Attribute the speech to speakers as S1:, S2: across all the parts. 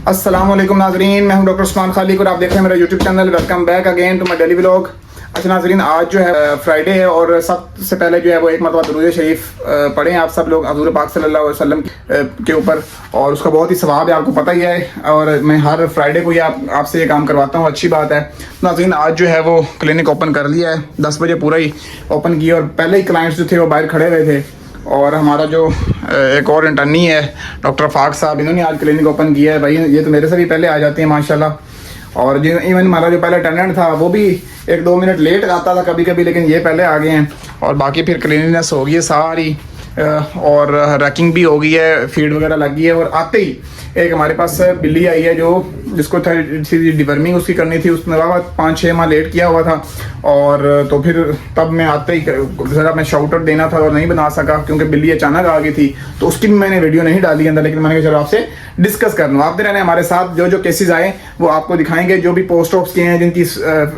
S1: अस्सलाम वालेकुम नाजरीन, मैं हूं डॉक्टर उस्मान खालिक और आप देख रहे हैं मेरा YouTube channel. Welcome back again to my daily vlog. अच्छा नाजरीन, आज जो है फ्राइडे है और सबसे पहले जो है वो एक मरतबा दुरूद शरीफ पढ़ें आप सब लोग हज़ूर पाक सल्लल्लाहु अलैहि वसल्लम के ऊपर, और उसका बहुत ही सवाब है, आपको पता ही है। और मैं हर फ्राइडे को ये आपसे ये काम करवाता हूँ, अच्छी बात है। नाजरीन, आज जो है वो क्लिनिक ओपन कर लिया है, 10 बजे पूरा ही ओपन किया और पहले ही क्लाइंट्स जो थे वो बाहर खड़े हुए थे। और हमारा जो एक और इंटर्नी है डॉक्टर फाक साहब, इन्होंने आज क्लिनिक ओपन किया है। भाई ये तो मेरे से भी पहले आ जाते हैं माशाल्लाह। और जो इवन हमारा जो पहले अटेंडेंट था वो भी 1-2 मिनट लेट आता था कभी कभी, लेकिन ये पहले आ गए हैं। और बाकी फिर क्लीनिनेस हो गई है सारी, और रैकिंग भी हो गई है, फीड वगैरह लग गई है। और आते ही एक हमारे पास बिल्ली आई है जिसको थोड़ी डिवर्मिंग उसकी करनी थी, उसने 5-6 माह लेट किया हुआ था। और तो फिर तब मैं आते ही ज़रा मैं शाउट आउट देना था और नहीं बना सका क्योंकि बिल्ली अचानक आ गई थी, तो उसकी भी मैंने वीडियो नहीं डाली अंदर। लेकिन मैंने कहा चलो आपसे डिस्कस कर लूँ। आप रहने हमारे साथ जो केसेस आए वो आपको दिखाएंगे, जो भी पोस्ट ऑप्स किए हैं, जिनकी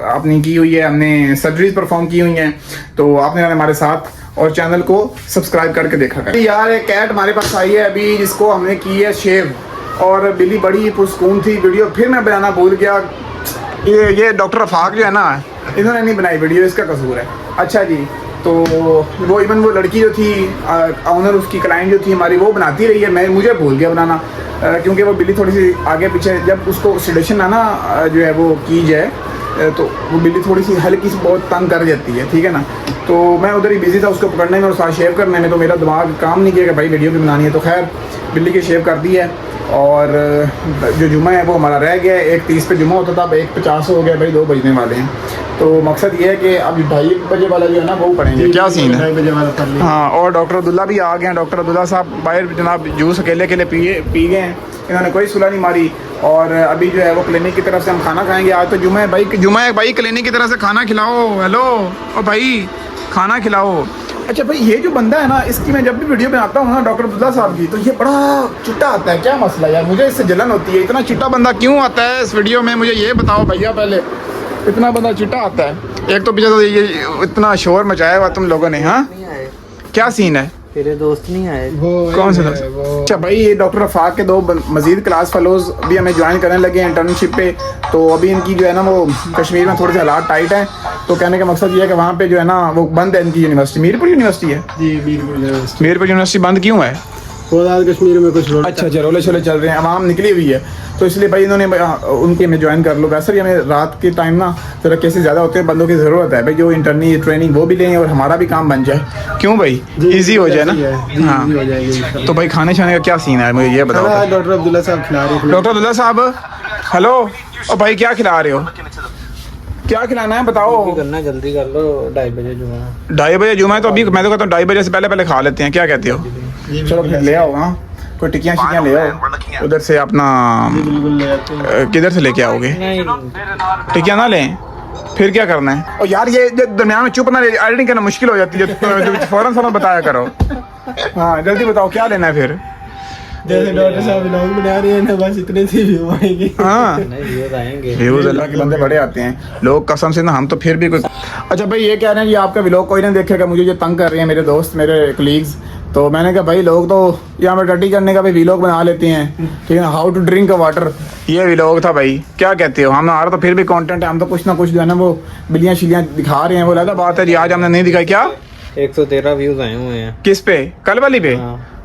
S1: आपने की हुई है, हमने सर्जरीज परफॉर्म की हुई हैं, तो आपने रहने हमारे साथ और चैनल को सब्सक्राइब करके देखा करें। यार एक कैट हमारे पास आई है अभी, जिसको हमने की है शेव, और बिल्ली बड़ी पुरसकून थी। वीडियो फिर मैं बनाना भूल गया। ये डॉक्टर रफाक जो है ना, इन्होंने नहीं बनाई वीडियो, इसका कसूर है। अच्छा जी, तो वो इवन वो लड़की जो थी ऑनर, उसकी क्लाइंट जो थी हमारी, वो बनाती रही है, मुझे भूल गया बनाना क्योंकि वो बिल्ली थोड़ी सी आगे पीछे, जब उसको सेडेशन आना जो है वो की जाए तो वो बिल्ली थोड़ी सी हल्की सी बहुत तंग कर जाती है, ठीक है ना। तो मैं उधर ही बिजी था उसको पकड़ने में और साथ शेव करने में, तो मेरा दिमाग काम नहीं किया कि भाई वीडियो भी बनानी है। तो खैर बिल्ली की शेव कर दी है। और जो जुमा है वो हमारा रह गया है, 1:30 पे जुमा होता था, अब 1:50 हो गया भाई, 2 बजने वाले हैं। तो मकसद ये है कि अभी 2:30 बजे वाला जो है ना वो पढ़ेंगे। क्या सीन है? 2:30 बजे वाला। हाँ, और डॉक्टर अब्दुल्ला भी आ गए हैं। डॉक्टर अब्दुल्ला साहब बाहर जनाब जूस अकेले पी गए हैं, इन्होंने कोई सुलह नहीं मारी। और अभी जो है वो क्लिनिक की तरफ से हम खाना खाएंगे। आज तो जुमा है भाई, क्लिनिक की तरफ से खाना खिलाओ। हेलो ओ भाई, खाना खिलाओ। अच्छा भाई, ये जो बंदा है ना, इसकी मैं जब भी वीडियो बनाता हूँ ना डॉक्टर अब्दुल्ला साहब की, तो ये बड़ा चिट्टा आता है। क्या मसला यार, मुझे इससे जलन होती है। इतना चिट्टा बंदा क्यों आता है इस वीडियो में, मुझे ये बताओ भैया। पहले इतना बंदा चिट्टा आता है, एक तो पीछे तो ये इतना शोर मचाया हुआ तुम लोगों ने। हाँ, क्या सीन है?
S2: तेरे दोस्त नहीं आए?
S1: कौन से दोस्त? अच्छा भाई, ये डॉक्टर रफाक के 2 मजीद क्लास फेलोज भी हमें ज्वाइन करने लगे हैं इंटर्नशिप पे। तो अभी इनकी जो है ना वो कश्मीर में थोड़े से हालात टाइट हैं, तो कहने का मकसद ये है कि वहाँ पे जो है ना वो बंद है इनकी यूनिवर्सिटी। मीरपुर यूनिवर्सिटी है जी, मीरपुर यूनिवर्सिटी बंद क्यों है?
S2: कश्मीर में कुछ
S1: अच्छा, रोले शोले चल रहे हैं, आवाम निकली हुई है, तो इसलिए भाई इन्होंने उनके में ज्वाइन कर लो। वैसे भी हमें रात के टाइम ना जरा केसेस ज़्यादा होते हैं, बंदों की ज़रूरत है भाई, जो इंटरनी ट्रेनिंग वो भी लें और हमारा भी काम बन जाए। क्यों भाई, ईजी हो जाए ना। हाँ, तो भाई खाने शाने का क्या सीन है मुझे ये बताओ।
S2: डॉक्टर अब्दुल्ला साहब खिला रहे हैं।
S1: डॉक्टर अब्दुल्ला साहब हेलो, और भाई क्या खिला रहे हो? क्या खिलाना है बताओ।
S2: करना जल्दी कर लो, 2:30 बजे जुमा।
S1: 2:30 बजे जुमा है, तो अभी मैं तो कहता हूँ 2:30 बजे से पहले खा लेते हैं, क्या कहते हो? चलो फिर ले आओ। हाँ, कोई टिक्कियाँ शिक्कियाँ ले आओ उधर से अपना। किधर से लेके आओगे? टिक्कियाँ ना लें, फिर क्या करना है? और यार ये दरमियान में चुप ना एडिटिंग करना मुश्किल हो जाती है, फौरन बताया करो। हाँ जल्दी बताओ क्या लेना है फिर।
S2: जैसे डॉक्टर साहब व्लॉग बना रहे हैं ना, बस इतने से व्यू आएंगे।
S1: हाँ,
S2: व्यूज आएंगे,
S1: व्यूज अल्लाह के बंदे बड़े आते हैं लोग कसम से ना, हम तो फिर भी कोई। अच्छा भाई, ये कह रहे हैं ये आपका व्लॉग कोई नहीं देखेगा, मुझे जो तंग कर रहे हैं मेरे दोस्त, मेरे कलीग्स। तो मैंने कहा भाई लोग तो यहाँ पर टट्टी करने का भी व्लॉग बना लेते हैं, ठीक है, हाउ टू ड्रिंक वाटर, ये व्लॉग था भाई। क्या कहते हो? हमारा तो फिर भी कंटेंट है, हम तो कुछ ना कुछ जो है ना वो बिल्लियाँ शिलियाँ दिखा रहे हैं, वो अलग बात है जी। आज हमने नहीं दिखाई। क्या
S2: 113 व्यूज आए हुए हैं।
S1: किस पे? कल वाली पे?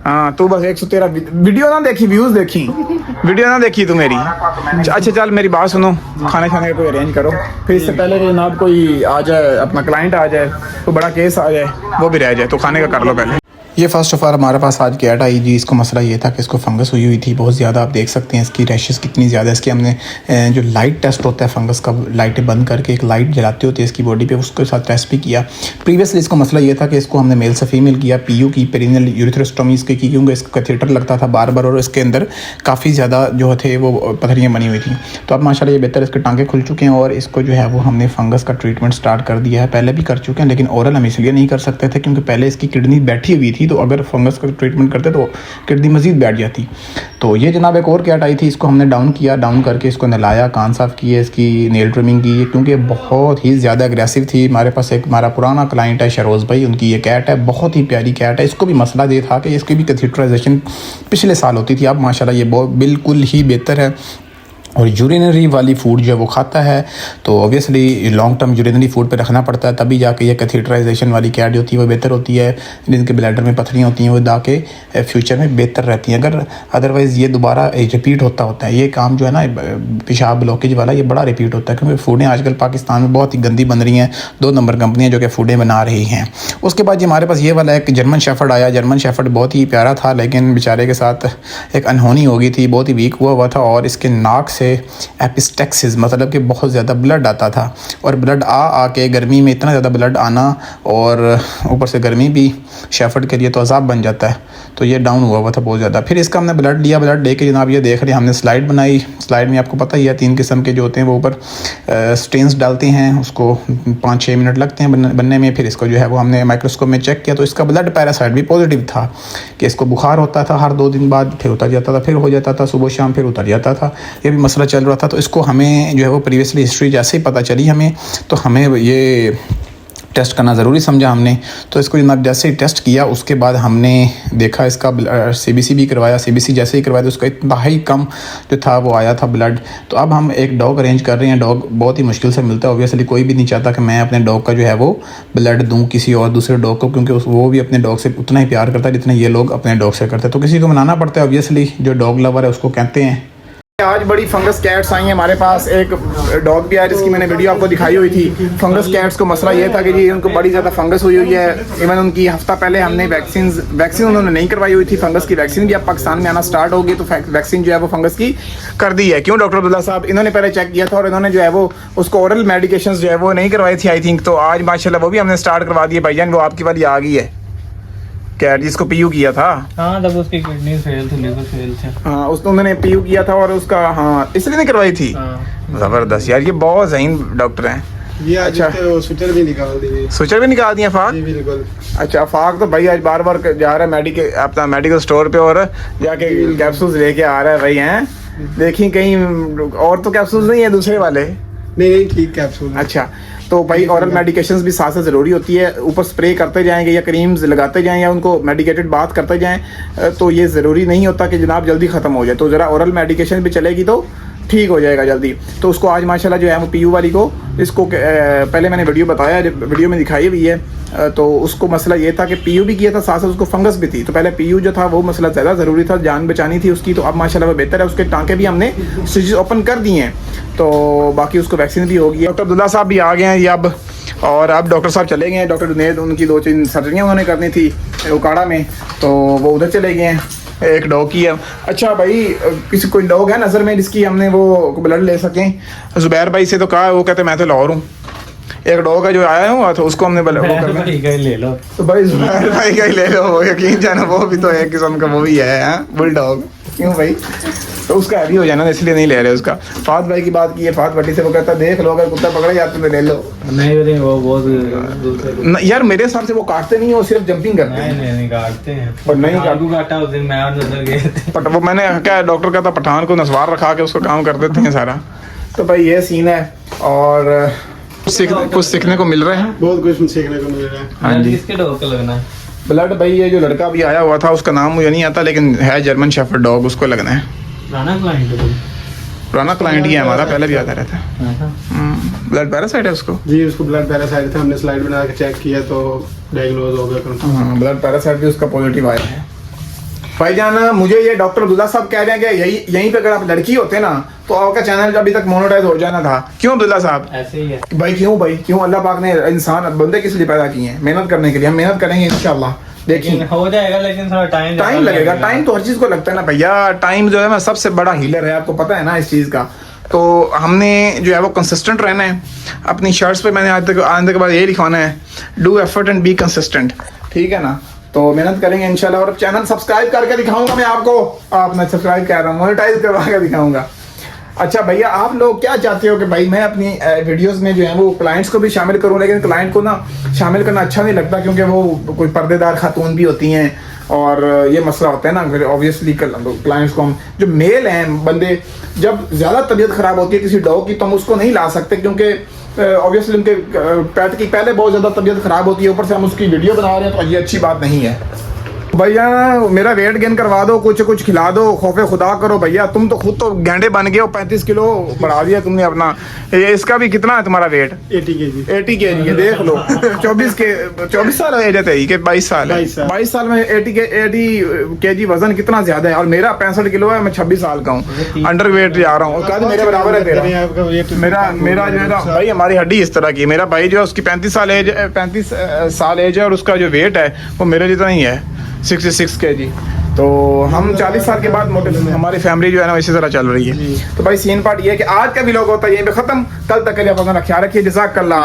S1: हाँ, तू बस 113 वीडियो ना देखी, व्यूज देखी, वीडियो ना देखी तू मेरी। अच्छा चल मेरी बात सुनो, खाने खाने का कोई अरेंज करो, फिर इससे पहले कि जनाब कोई आ जाए, अपना क्लाइंट आ जाए, तो बड़ा केस आ जाए, वो भी रह जाए, तो खाने का कर लो पहले। ये फर्स्ट ऑफ ऑल हमारे पास आज कैट आई जी। इसको मसला ये था कि इसको फंगस हुई थी बहुत ज़्यादा। आप देख सकते हैं इसकी रैशेस कितनी ज़्यादा है। इसकी हमने जो लाइट टेस्ट होता है फंगस का, लाइटें बंद करके एक लाइट जलाते होती है इसकी बॉडी पे, उसके साथ टेस्ट भी किया। प्रीवियसली इसको मसला ये था कि इसको हमने मेल से फीमेल किया, PU की, पेरिनियल यूरेथ्रोस्टोमी इसके की, क्योंकि इसका कैथेटर लगता था बार बार और इसके अंदर काफ़ी ज़्यादा जो थे वो पथरियाँ बनी हुई थी। तो अब माशाल्लाह ये बेहतर, इसके टाँगे खुल चुके हैं और इसको जो है वो हमने फंगस का ट्रीटमेंट स्टार्ट कर दिया है। पहले भी कर चुके हैं, लेकिन ओरल हम इसलिए नहीं कर सकते थे क्योंकि पहले इसकी किडनी बैठी हुई थी थी, तो अगर फंगस का ट्रीटमेंट करते तो किडनी मज़ीद बैठ जाती। तो ये जनाब एक और कैट आई थी, इसको हमने डाउन किया, डाउन करके इसको नहलाया, कान साफ़ किए, इसकी नेल ट्रिमिंग की, क्योंकि बहुत ही ज़्यादा अग्रेसिव थी। हमारे पास एक हमारा पुराना क्लाइंट है शरोज़ भाई, उनकी ये कैट है, बहुत ही प्यारी कैट है। इसको भी मसला ये था कि इसकी भी कैथेटराइजेशन पिछले साल होती थी, अब माशाल्लाह ये बहुत बिल्कुल ही बेहतर है और यूरिनरी वाली फूड जो है वो खाता है। तो obviously long term urinary food पे रखना पड़ता है, तभी जाके ये कैथेटराइजेशन वाली कैट जो होती है वो बेहतर होती है। जिनके ब्लैडर में पथरियाँ होती हैं वो जाके फ्यूचर में बेहतर रहती हैं। अगर अदरवाइज़ ये दोबारा रिपीट होता है ये काम जो है ना पेशाब ब्लॉकेज वाला, ये बड़ा रिपीट होता है, क्योंकि फूडें आजकल पाकिस्तान में बहुत ही गंदी बन रही हैं। 2 नंबर कंपनियाँ जो कि फूडें बना रही हैं। उसके बाद हमारे पास ये वाला एक जर्मन शेफर्ड आया। जर्मन शेफर्ड बहुत ही प्यारा था, लेकिन बेचारे के साथ एक अनहोनी हो गई थी, बहुत ही वीक हुआ था और इसके नाक से एपिस्टेक्सिस मतलब कि बहुत ज़्यादा ब्लड आता था। और ब्लड आके गर्मी में इतना ज़्यादा ब्लड आना और ऊपर से गर्मी भी शेफर्ड के लिए तो अजाब बन जाता है। तो ये डाउन हुआ था बहुत ज़्यादा। फिर इसका हमने ब्लड लिया, ब्लड लेके जनाब ये देख रहे हैं, हमने स्लाइड बनाई। स्लाइड में आपको पता ही है 3 किस्म के जो होते हैं वो ऊपर स्टेन्स डालते हैं, उसको 5-6 मिनट लगते हैं बनने में। फिर इसको जो है वो हमने माइक्रोस्कोप में चेक किया, तो इसका ब्लड पैरासाइट भी पॉजिटिव था कि इसको बुखार होता था हर 2 दिन बाद, फिर उतर जाता था, फिर हो जाता था, सुबह शाम फिर उतर जाता था। ये भी मसला चल रहा था। तो इसको हमें जो है वो प्रीवियसली हिस्ट्री जैसे ही पता चली हमें, तो हमें ये टेस्ट करना ज़रूरी समझा हमने। तो इसको जनाब जैसे ही टेस्ट किया उसके बाद हमने देखा इसका CBC भी करवाया। CBC जैसे ही करवाया तो उसका इतना ही कम जो था वो आया था ब्लड। तो अब हम एक डॉग अरेंज कर रहे हैं। डॉग बहुत ही मुश्किल से मिलता है, ऑब्वियसली कोई भी नहीं चाहता कि मैं अपने डॉग का जो है वो ब्लड दूँ किसी और दूसरे डॉग को, क्योंकि वो भी अपने डॉग से उतना ही प्यार करता है जितना ये लोग अपने डॉग से करते हैं। तो किसी को मनाना पड़ता है, ऑब्वियसली जो डॉग लवर है उसको कहते हैं। आज बड़ी फंगस कैट्स आई हैं हमारे पास। एक डॉग भी आया जिसकी मैंने वीडियो आपको दिखाई हुई थी। फंगस कैट्स को मसला ये था कि जी उनको बड़ी ज़्यादा फंगस हुई है। इवन उनकी हफ्ता पहले हमने वैक्सीन उन्होंने नहीं करवाई हुई थी। फंगस की वैक्सीन भी अब पाकिस्तान में आना स्टार्ट होगी, तो वैक्सीन जो है वो फंगस की कर दी है। क्यों डॉक्टर अब्दुल्ला साहब? इन्होंने पहले चेक किया था और इन्होंने जो है वो उसको ओरल मेडिकेशन जो है वो नहीं करवाई थी आई थिंक। तो आज माशाल्लाह वो भी हमने स्टार्ट करवा दिए भाईजान। वो आपकी वाली आ गई है कैट जिसको पीयू किया था।
S2: हाँ, तब उसकी किडनी फेल थी, लिवर फेल थे।
S1: हाँ, उसको उन्होंने पीयू किया था और उसका हाँ इसलिए नहीं करवाई थी। ज़बरदस्त यार, ये बहुत ज़हीन डॉक्टर हैं।
S2: ये अच्छा स्विचर भी निकाल दिए।
S1: स्विचर भी निकाल दिए फाक?
S2: बिल्कुल।
S1: अच्छा, फाक तो भाई आज बार बार जा रहा है अपना मेडिकल स्टोर पे और जाके कैप्सूल्स लेके आ रहा है भाई। हैं देखी कहीं और तो कैप्सूल्स नहीं है दूसरे वाले?
S2: नहीं ठीक कैप्सूल।
S1: अच्छा, तो भाई ऑरल मेडिकेशंस भी साथ साथ ज़रूरी होती है। ऊपर स्प्रे करते जाएंगे या क्रीम्स लगाते जाएं या उनको मेडिकेटेड बात करते जाएं, तो ये ज़रूरी नहीं होता कि जनाब जल्दी ख़त्म हो जाए। तो ज़रा ऑरल मेडिकेशन भी चलेगी तो ठीक हो जाएगा जल्दी। तो उसको आज माशाल्लाह जो है वो पीयू वाली को इसको पहले मैंने वीडियो बताया, वीडियो में दिखाई हुई है। तो उसको मसला ये था कि पीयू भी किया था, साथ साथ उसको फंगस भी थी। तो पहले पीयू जो था वो मसला ज़्यादा ज़रूरी था, जान बचानी थी उसकी। तो अब माशाल्लाह वो बेहतर है, उसके टाँके भी हमने स्टिचेस ओपन कर दिए हैं। तो बाकी उसको वैक्सीन भी होगी। डॉक्टर अब्दुल्ला साहब भी आ गए हैं ये अब, और अब डॉक्टर साहब चले गए हैं। डॉक्टर जुनैद, उनकी 2-3 सर्जरियाँ उन्होंने करनी थी उकाड़ा में, तो वो उधर चले गए हैं। एक डॉग की है। अच्छा भाई, किसी कोई डॉग है नज़र में जिसकी हमने वो ब्लड ले सकें? जुबैर भाई से तो कहा, वो कहते मैं तो लाहौर हूँ। एक डॉग है जो आया हुआ तो उसको हमने वो करना
S2: ले लो।
S1: तो भाई जुबैर भाई का ही ले लो, यकीन जाना वो भी तो एक किस्म का वो भी है बुल डॉग। क्यों भाई? तो उसका हैवी हो जाना, इसलिए नहीं ले रहे उसका। फात भाई की बात की है, फात भट्टी से वो कहता देख लो अगर कुत्ता पकड़ा जाता तो ले लो।
S2: नहीं वो बहुत
S1: यार मेरे हिसाब से वो काटते नहीं है, वो सिर्फ जंपिंग करते हैं।
S2: नहीं काटते हैं।
S1: और नहीं
S2: काटा उस दिन मैं और नजर गए थे।
S1: वो मैंने क्या डॉक्टर कहता पठान को नस्वार रखा के उसको काम कर देते हैं सारा। तो भाई ये सीन है और कुछ सीखने को मिल रहा है,
S2: बहुत कुछ सीखने को मिल रहा है।
S1: हाँ जी।
S2: किसके डॉग का लगना है
S1: ब्लड? भाई ये जो लड़का भी आया हुआ था उसका नाम मुझे नहीं आता, लेकिन है जर्मन शेफर्ड डॉग, उसको लगना है। पुराना क्लाइंट ही है हमारा, पहले भी आता रहता है। ब्लड पैरासाइट है उसको?
S2: जी, उसको ब्लड पैरासाइट था, हमने स्लाइड बना के चेक किया तो डायग्नोज हो गया।
S1: हाँ, ब्लड पैरासाइट भी उसका पॉजिटिव आया है। भाईजान मुझे ये डॉक्टर अब्दुल्ला साहब कह रहे हैं कि यहीं पे अगर आप लड़की होते ना तो आपका चैनल अभी तक मोनेटाइज हो जाना था। क्यों अब्दुल्ला साहब?
S2: ऐसे ही है
S1: भाई। क्यों अल्लाह पाक ने इंसान बंदे किस लिए पैदा किए हैं? मेहनत करने के लिए। हम मेहनत करेंगे इंशाल्लाह, देखिए
S2: हो जाएगा, लेकिन थोड़ा टाइम
S1: लगेगा। टाइम तो हर चीज़ को लगता है ना भैया। टाइम जो है ना सबसे बड़ा हीलर है, आपको पता है ना इस चीज़ का। तो हमने जो है वो कंसिस्टेंट रहना है। अपनी शर्ट्स पे मैंने आज तक आने के बाद ये लिखवाना है, do effort and be consistent. ठीक है ना? तो मेहनत करेंगे इंशाल्लाह। और चैनल सब्सक्राइब करके दिखाऊंगा मैं आपको। आपने सब्सक्राइब कर रहा हूँ, मोनेटाइज करवा के दिखाऊंगा। अच्छा भैया, आप लोग क्या चाहते हो कि भाई मैं अपनी वीडियोस में जो है वो क्लाइंट्स को भी शामिल करूं, लेकिन क्लाइंट को ना शामिल करना अच्छा नहीं लगता क्योंकि वो कोई पर्देदार खातून भी होती हैं और ये मसला होता है ना। फिर ऑब्वियसली क्लाइंट्स को हम जो मेल हैं बंदे, जब ज़्यादा तबीयत ख़राब होती है किसी डॉग की तो हम उसको नहीं ला सकते क्योंकि ऑब्वियसली उनके पेट की पहले बहुत ज़्यादा तबीयत ख़राब होती है, ऊपर से हम उसकी वीडियो बना रहे हैं तो ये अच्छी बात नहीं है। भैया मेरा वेट गेन करवा दो, कुछ खिला दो, खौफे खुदा करो भैया। तुम तो खुद तो गेंडे बन गए हो, 35 किलो बढ़ा दिया तुमने अपना। ये इसका भी कितना है तुम्हारा वेट?
S2: 80 kg।
S1: 80 kg है, देख लो। 24 साल एज है तेरी कि 22 साल है? 22 साल में 80 kg वजन कितना ज्यादा है। और मेरा 65 किलो है, मैं 26 साल का हूँ, अंडर वेट जा रहा हूँ। कद मेरे बराबर है तेरा। मेरा जो है ना भाई, हमारी हड्डी इस तरह की। मेरा भाई जो है उसकी 35 साल एज है और उसका जो वेट है वो मेरे जितना ही है, 66 kg। तो हम 40 साल के बाद मोटे, हमारी फैमिली जो है ना इसी तरह चल रही है। तो भाई सीन पार्ट ये है कि आज का व्लॉग होता है यहीं पे ख़त्म। कल तक के लिए अपना ख्याल रखिए। जज़ाकल्लाह।